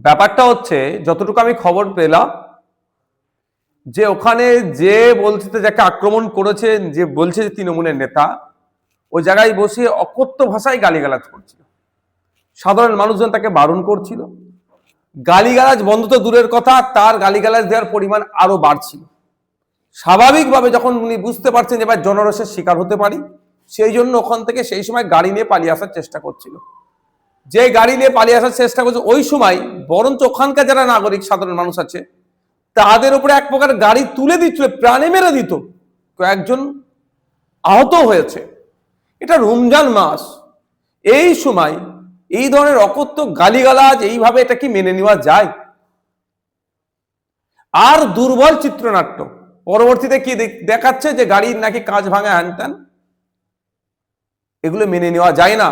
ব্যাপারটা হচ্ছে যতটুকু আমি খবর পেলাম যে ওখানে যে বলছে যাকে আক্রমণ করেছে, যে বলছে যে তৃণমূলের নেতা, ওই জায়গায় বসে অকথ্য ভাষায় গালিগালাজ করছিল। সাধারণ মানুষজন তাকে বারণ করছিল। গালিগালাজ বন্ধ তো দূরের কথা, তার গালিগালাজ দেওয়ার পরিমাণ আরো বাড়ছিল। স্বাভাবিকভাবে যখন উনি বুঝতে পারছেন এবার জনরসের শিকার হতে পারি, সেই জন্য ওখান থেকে সেই সময় গাড়ি নিয়ে পালিয়ে আসার চেষ্টা করছিল। যে গাড়ি নিয়ে পালিয়ে আসার চেষ্টা করছে ওই সময় বরঞ্চ ওখানকার যারা নাগরিক সাধারণ মানুষ আছে তাদের উপরে এক প্রকার গাড়ি তুলে দিচ্ছিল, প্রাণে মেরে দিত, কয়েকজন আহত হয়েছে। এটা রমজান মাস, এই সময় এই ধরনের অকথ্য গালিগালাজ এইভাবে এটা কি মেনে নেওয়া যায়? আর দুর্বল চিত্রনাট্য পরবর্তীতে কি দেখাচ্ছে যে গাড়ির নাকি কাঁচ ভাঙা হ্যানত্যান, এগুলো মেনে নেওয়া যায় না।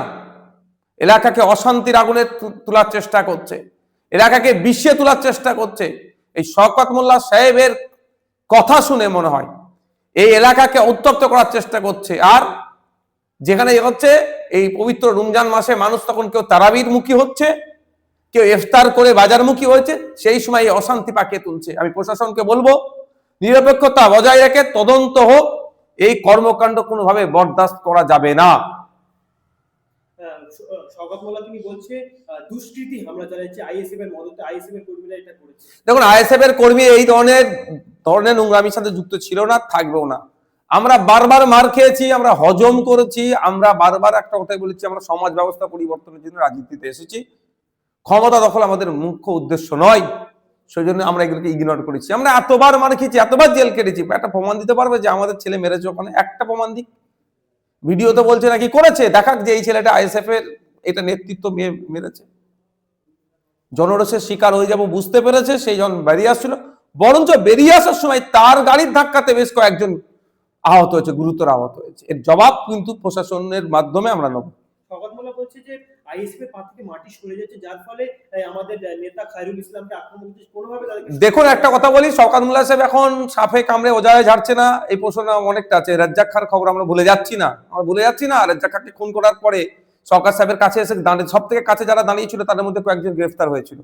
এলাকাকে অশান্তির আগুনে তোলার চেষ্টা করছে, এলাকাকে বিশ্বে তোলার চেষ্টা করছে। এই শওকত মোল্লা সাহেবের কথা শুনে মনে হয় এই এলাকাকে উত্তপ্ত করার চেষ্টা করছে। আর যেখানে হচ্ছে এই পবিত্র রমজান মাসে মানুষ তখন কেউ তারাবির মুখী হচ্ছে, কেউ ইফতার করে বাজারমুখী হয়েছে, সেই সময় এই অশান্তি পাকিয়ে তুলছে। আমি প্রশাসনকে বলবো নিরপেক্ষতা বজায় রেখে তদন্ত হোক, এই কর্মকাণ্ড কোনোভাবে বরদাস্ত করা যাবে না। শওকত মোল্লা তিনি বলছে দুষ্কৃতী হামলা চালাচ্ছে, আইএসএফ এর মদতে আইএসএফ এর কর্মীরা এটা করেছে। দেখুন, আইএসএফ এর কর্মী এই ধরনের নোংরামির সাথে যুক্ত ছিল না, থাকবেও না। আমরা বারবার মার খেয়েছি, আমরা হজম করেছি, আমরা বারবার একটা কথাই বলেছি, আমরা সমাজ ব্যবস্থা পরিবর্তনের জন্য রাজনীতিতে এসেছি। ক্ষমতা দখল আমাদের মুখ্য উদ্দেশ্য নয়, সেই জন্য আমরা এগুলোকে ইগনোর করেছি। আমরা এতবার মার খেয়েছি, এতবার জেল কেটেছি, একটা প্রমাণ দিতে পারবে যে আমাদের ছেলে মেরেছে ওখানে? একটা প্রমাণ দিক। ভিডিও তো বলছে নাকি করেছে, দেখাক যে এই ছেলেটা আইএসএফ এর এটা নেতৃত্ব মেরেছে। জনরসের শিকার হয়ে যাব বুঝতে পেরেছে, সেই জন বেরিয়ে আসছিল। বরঞ্চ বেরিয়ে আসার সময় তার গাড়ির ধাক্কাতে বেশ কয়েকজন আহত হয়েছে, গুরুতর আহত হয়েছে। এর জবাব কিন্তু প্রশাসনের মাধ্যমে আমরা নেব। শওকত মোল্লা বলছে যে আইএসএফ এর পা থেকে মাটি সরে যাচ্ছে, যার ফলে আমাদের নেতা খায়রুল ইসলামকে আক্রমণ করছে কোনোভাবে। দেখুন, একটা কথা বলি, শওকত মোল্লা সাহেব এখন সাপে কামড়ে ওজায় ঝাড়ছে না, এই প্রশ্ন অনেকটা আছে। রাজ্জাক খার খবর আমরা ভুলে যাচ্ছি না, রাজ্জাক খাকে খুন করার পরে শওকত সাহেবের কাছে এসে দাঁড়িয়ে, সব থেকে কাছে যারা দাঁড়িয়েছিল তাদের মধ্যে কয়েকজন গ্রেফতার হয়েছিল।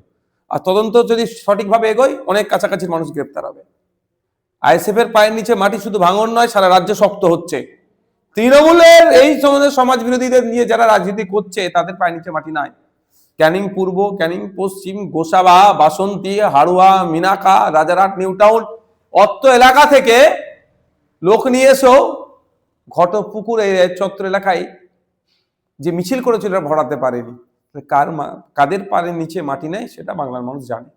আর তদন্ত যদি সঠিকভাবে এগোয় অনেক কাছাকাছি মানুষ গ্রেফতার হবে। আইএসএফ এর পায়ের নিচে মাটি শুধু ভাঙন নয়, সারা রাজ্য শক্ত হচ্ছে। তৃণমূলের এই সমাজ বিরোধীদের নিয়ে যারা রাজনীতি করছে তাদের পায়ের নিচে মাটি নাই। ক্যানিং পূর্ব, ক্যানিং পশ্চিম, গোসাবা, বাসন্তী, হাড়ুয়া, মিনাকা, রাজারহাট, নিউ টাউন অত্র এলাকা থেকে লোক নিয়ে এসেও ঘটপুকুর এই চত্বর এলাকায় যে মিছিল করেছিল ভরাতে পারেনি। কাদের পায়ের নিচে মাটি নেই সেটা বাংলার মানুষ জানে।